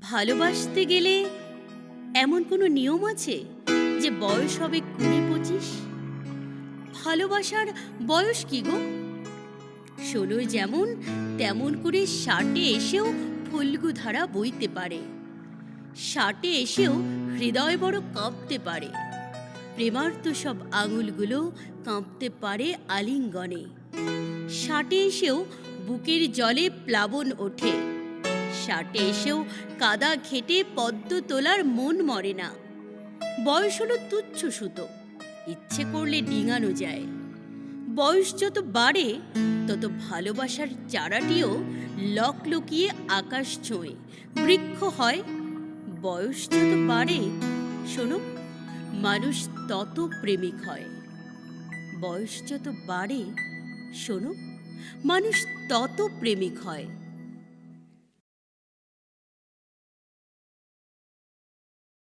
ভালোবাসতে গেলে এমন কোনো নিয়ম আছে যে বয়স হবে ২০-২৫? ভালোবাসার বয়স কি গো? ১৬ যেমন তেমন করে ৬০-এ এসেও ফল্গু ধারা বইতে পারে। ৬০-এ এসেও হৃদয় বড় কাঁপতে পারে। প্রেমার্ত সব আঙুলগুলো কাঁপতে পারে আলিঙ্গনে। ৬০-এ এসেও বুকের জলে প্লাবন ওঠে। ৬০-এ এসেও কাদা ঘেঁটে পদ্ম তোলার মন মরে না। বয়স হলো তুচ্ছ সুতো, ইচ্ছে করলে ডিঙানো যায়। বয়স যত বাড়ে তত ভালোবাসার চারাটিও লকলকিয়ে আকাশ ছোঁয়, বৃক্ষ হয়। বয়স যত বাড়ে শোনো, মানুষ তত প্রেমিক হয়। বয়স যত বাড়ে শোনো, মানুষ তত প্রেমিক হয়।